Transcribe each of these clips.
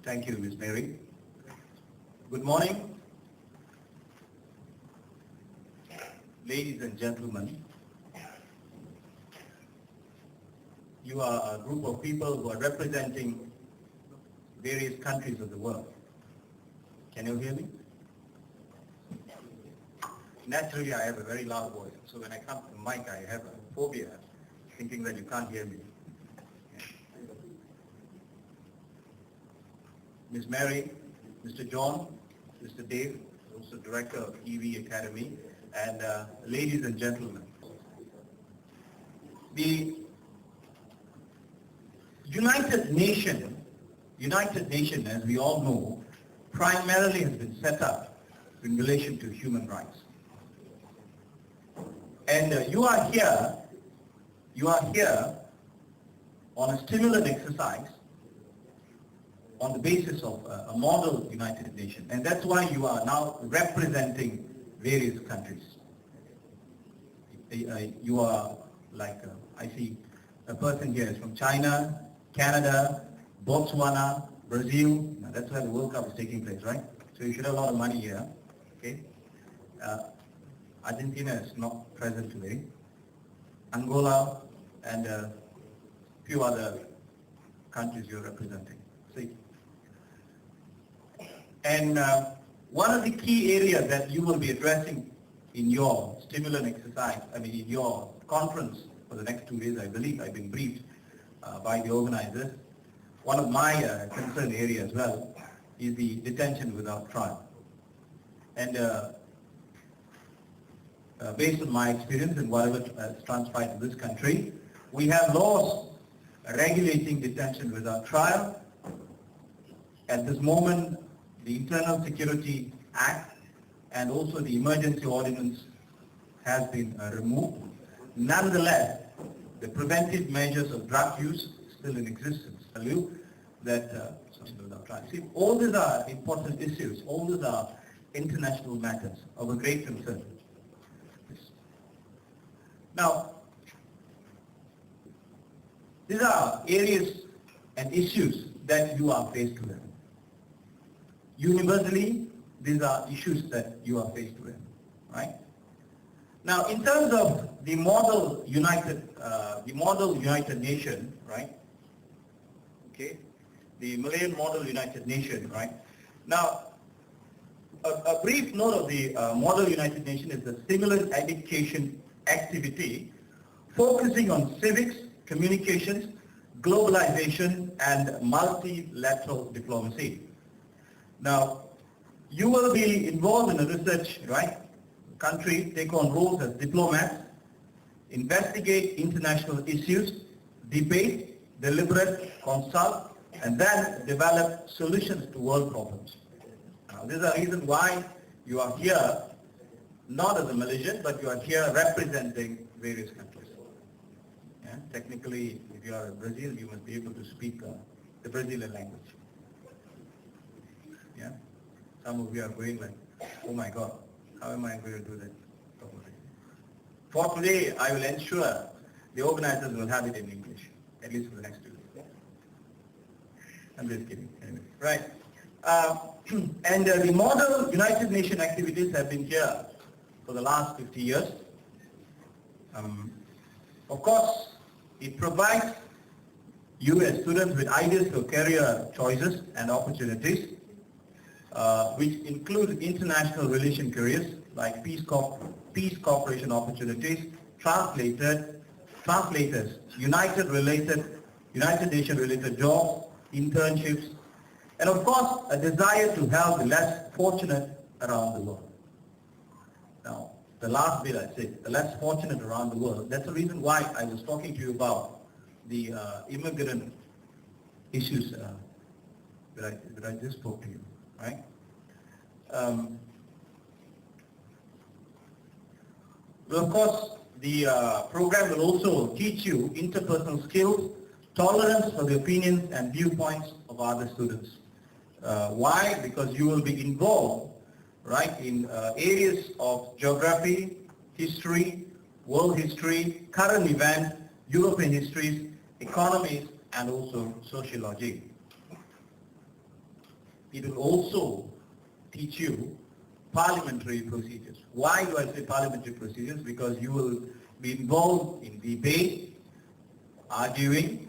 Thank you, Ms. Mary. Good morning, ladies and gentlemen. You are a group of people who are representing various countries of the world. Can you hear me? Naturally, I have a very loud voice, so when I come to the mic, I have a phobia, thinking that you can't hear me. Ms. Mary, Mr. John, Mr. Dave, also Director of EV Academy, and ladies and gentlemen. The United Nations, as we all know, primarily has been set up in relation to human rights. And you are here on a stimulant exercise on the basis of a model United Nations. And that's why you are now representing various countries. You are like, I see a person here is from China, Canada, Botswana, Brazil. Now, that's where the World Cup is taking place, right? So you should have a lot of money here. Okay. Argentina is not present today. Angola and a few other countries you're representing. See. And one of the key areas that you will be addressing in your stimulant exercise, in your conference for the next 2 days, I believe, I've been briefed by the organizers. One of my concern areas as well is the detention without trial. And based on my experience and whatever has transpired in this country, we have laws regulating detention without trial. At this moment, the Internal Security Act and also the emergency ordinance has been removed. Nonetheless, the preventive measures of drug use is still in existence. Tell you that without trial. See, all these are important issues. All these are international matters of a great concern. Now, these are areas and issues that you are faced with. Universally, these are issues that you are faced with, right? Now, in terms of the model United Nation, right? Okay, the Malayan Model United Nation, right? Now, a brief note of the Model United Nation is the stimulant education activity focusing on civics, communications, globalization, and multilateral diplomacy. Now, you will be involved in a research, right? Country take on roles as diplomats, investigate international issues, debate, deliberate, consult, and then develop solutions to world problems. Now, this is the reason why you are here, not as a Malaysian, but you are here representing various countries. Yeah? Technically, if you are in Brazil, you must be able to speak the Brazilian language. Yeah? Some of you are going like, oh my God, how am I going to do that? For today, I will ensure the organizers will have it in English, at least for the next 2 days. I'm just kidding. Anyway, right. And the model United Nations activities have been here for the last 50 years. Of course, it provides you as students with ideas for career choices and opportunities, which include international relation careers like peace cooperation opportunities, translators, United Nations related jobs, internships, and of course a desire to help the less fortunate around the world. Now, the last bit I said, the less fortunate around the world, that's the reason why I was talking to you about the immigrant issues that I just spoke to you, right? Well, of course, the program will also teach you interpersonal skills, tolerance for the opinions and viewpoints of other students. Why? Because you will be involved, right, in areas of geography, history, world history, current events, European histories, economies, and also sociology. it will also teach you parliamentary procedures. Why do I say parliamentary procedures? Because you will be involved in debate, arguing,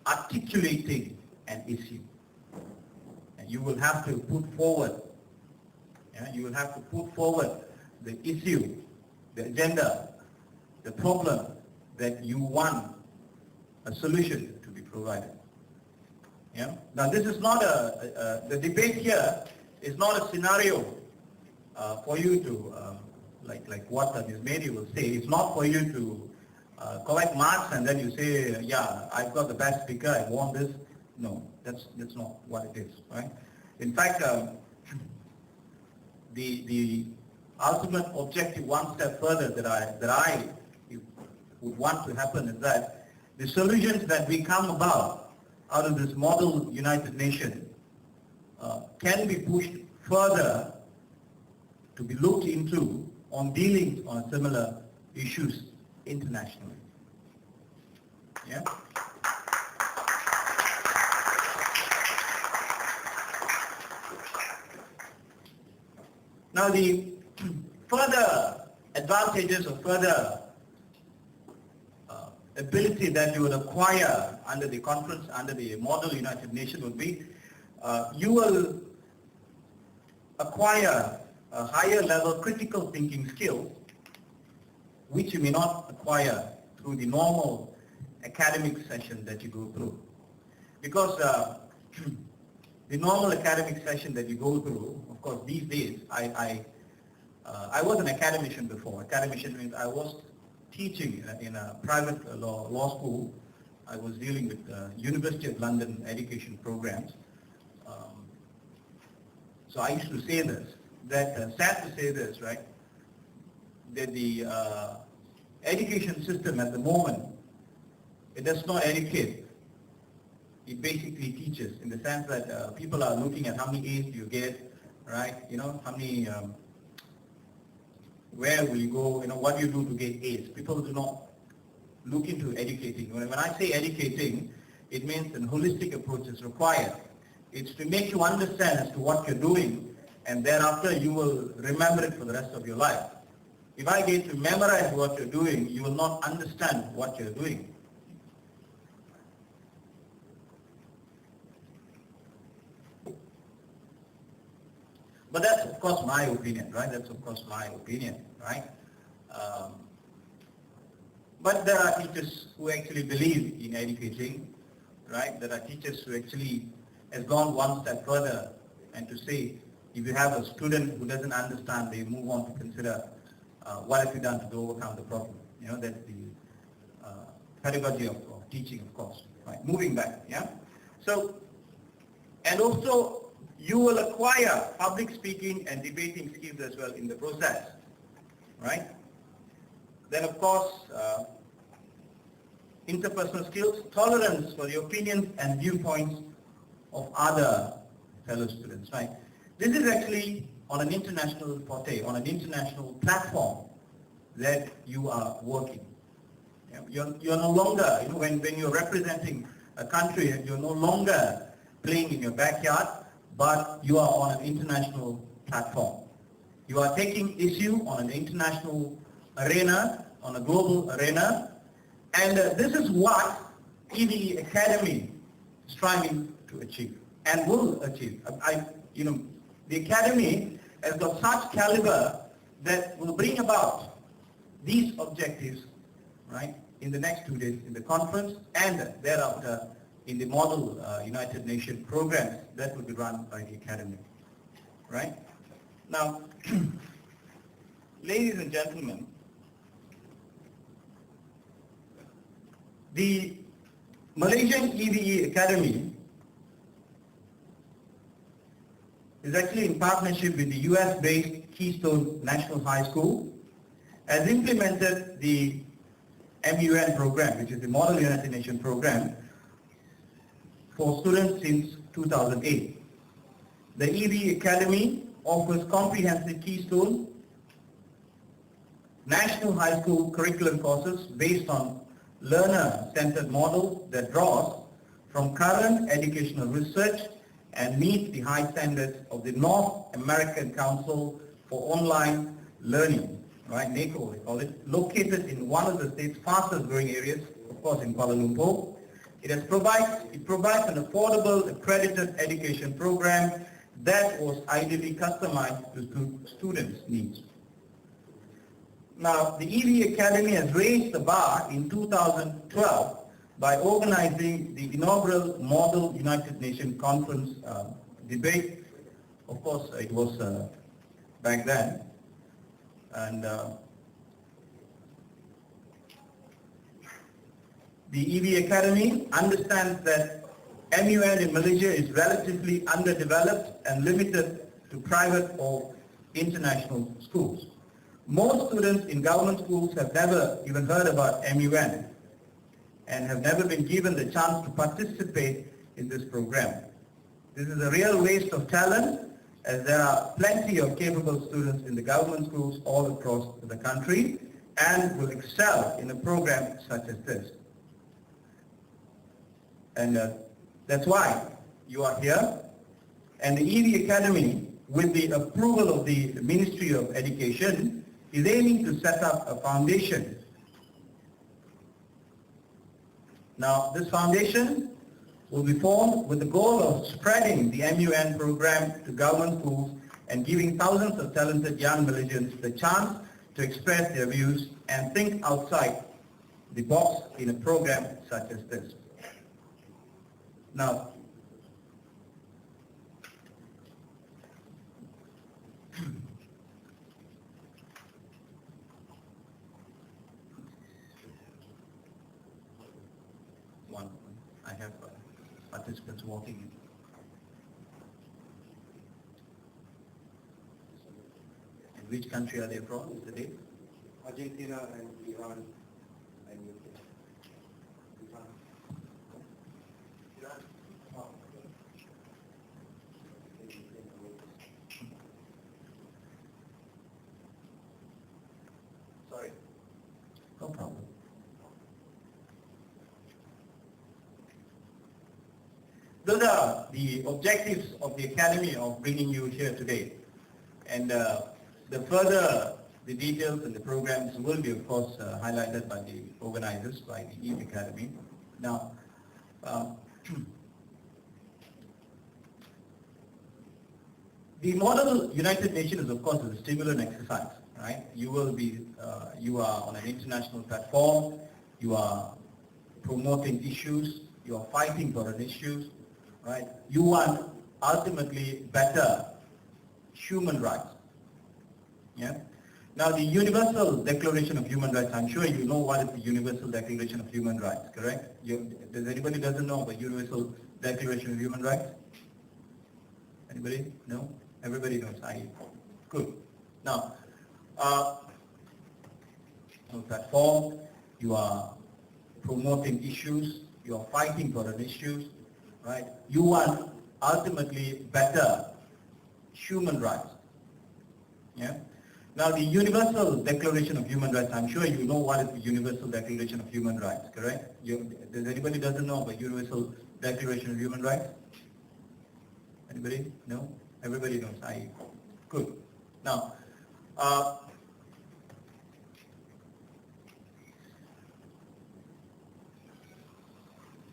articulating an issue. And you will have to put forward, you will have to put forward the issue, the agenda, the problem that you want a solution to be provided. Yeah? Now this is not the debate here is not a scenario for you to, like what Ms. Mary will say, it's not for you to collect marks and then you say, yeah, I've got the best speaker, I want this. No, that's not what it is, right? In fact, the ultimate objective, one step further that I would want to happen is that the solutions that we come about out of this model United Nations can be pushed further to be looked into on dealing on similar issues internationally. Yeah? Now the further advantages or further ability that you will acquire under the conference, under the Model United Nations would be, you will acquire a higher level critical thinking skill, which you may not acquire through the normal academic session that you go through. Because the normal academic session that you go through, of course these days, I was an academician before. Academician means I was teaching in a private law school. I was dealing with University of London education programs. So I used to say this, that sad to say this, right, that the education system at the moment, it does not educate. It basically teaches, in the sense that people are looking at how many A's you get, right? You know, how many, where will you go? You know, what do you do to get A's? People do not look into educating. When I say educating, it means a holistic approach is required. It's to make you understand as to what you're doing, and thereafter you will remember it for the rest of your life. If I get to memorize what you're doing, you will not understand what you're doing. But that's of course my opinion, right? That's of course my opinion, right? But there are teachers who actually believe in educating, right? There are teachers who actually has gone one step further and to say, if you have a student who doesn't understand, they move on to consider what have you done to overcome the problem. You know, that's the pedagogy of teaching, of course. Right? Moving back, yeah? So, and also, you will acquire public speaking and debating skills as well in the process, right? Then of course, interpersonal skills, tolerance for the opinions and viewpoints of other fellow students, right? This is actually on an international forte, on an international platform that you are working. You're no longer, you know, when you're representing a country, you're no longer playing in your backyard, but you are on an international platform. You are taking issue on an international arena, on a global arena, and this is what EDE Academy is striving to achieve and will achieve. The Academy has got such caliber that will bring about these objectives, right, in the next 2 days in the conference and thereafter in the Model United Nations programs that will be run by the Academy, right? Now, ladies and gentlemen, the Malaysian EDE Academy is actually in partnership with the US-based Keystone National High School, has implemented the MMUN program, which is the Model United Nations program, for students since 2008. The EDE Academy offers comprehensive Keystone National High School curriculum courses based on learner-centered model that draws from current educational research and meets the high standards of the North American Council for Online Learning, right, NACO they call it, located in one of the state's fastest growing areas, of course in Kuala Lumpur. It provides an affordable accredited education program that was ideally customized to students' needs. Now, the EV Academy has raised the bar in 2012 by organizing the inaugural Model United Nations Conference debate. Of course, it was back then. And the EV Academy understands that MUN in Malaysia is relatively underdeveloped and limited to private or international schools. Most students in government schools have never even heard about MUN and have never been given the chance to participate in this program. This is a real waste of talent, as there are plenty of capable students in the government schools all across the country and will excel in a program such as this. And that's why you are here. And the EV Academy, with the approval of the Ministry of Education, is aiming to set up a foundation. Now, this foundation will be formed with the goal of spreading the MUN program to government schools and giving thousands of talented young Malaysians the chance to express their views and think outside the box in a program such as this. Now, I have participants walking in. And which country are they from? Is the date? Argentina and Iran and UK. Iran. Oh. Sorry. No problem. Those are the objectives of the Academy of bringing you here today. And the further the details and the programs will be, of course, highlighted by the organizers, by the EVE Academy. Now, the Model United Nations, of course, is a stimulant exercise, right? You are on an international platform, you are promoting issues, you are fighting for an issue, right? You want ultimately better human rights. Yeah. Now, the Universal Declaration of Human Rights, I'm sure you know what is the Universal Declaration of Human Rights, correct? Does anybody doesn't know about Universal Declaration of Human Rights? Anybody? No? Everybody knows. Good. Now, on platform, you are promoting issues, you are fighting for an issue, right? You want ultimately better human rights. Yeah. Now, the Universal Declaration of Human Rights, I'm sure you know what is the Universal Declaration of Human Rights, correct? Does anybody doesn't know about Universal Declaration of Human Rights? Anybody? No? Everybody knows. Good. Now,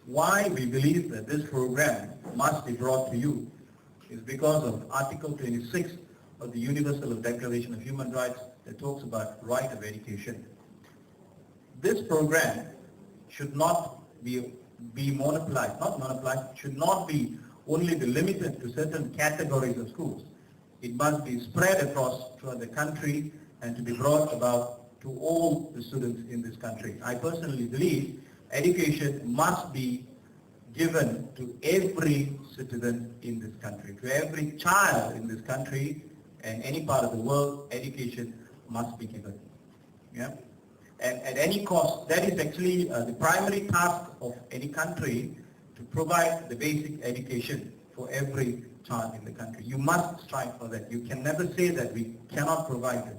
why we believe that this program must be brought to you is because of Article 26 of the Universal Declaration of Human Rights that talks about right of education. This program should not be monopolized, should not be only be limited to certain categories of schools. It must be spread across throughout the country and to be brought about to all the students in this country. I personally believe education must be given to every citizen in this country, to every child in this country and any part of the world. Education must be given. Yeah? And at any cost, that is actually the primary task of any country, to provide the basic education for every child in the country. You must strive for that. You can never say that we cannot provide it.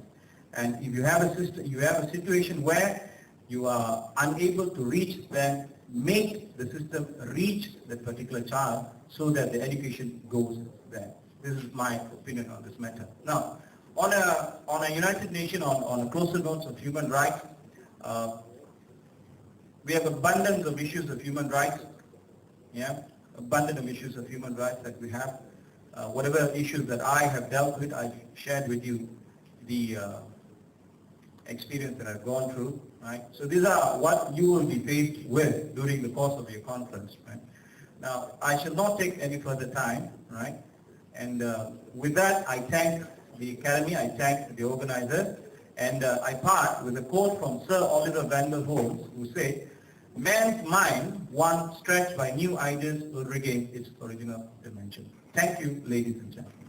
And if you have a situation where you are unable to reach them, make the system reach that particular child so that the education goes there. This is my opinion on this matter. Now, on a United Nations, on a closer notes of human rights, we have abundance of issues of human rights. Yeah, abundant of issues of human rights that we have. Whatever issues that I have dealt with, I've shared with you the experience that I've gone through, right? So these are what you will be faced with during the course of your conference, right? Now, I shall not take any further time, right? And with that, I thank the Academy, I thank the organizers, and I part with a quote from Sir Oliver Wendell Holmes, who said, "Man's mind, once stretched by new ideas, will regain its original dimension." Thank you, ladies and gentlemen.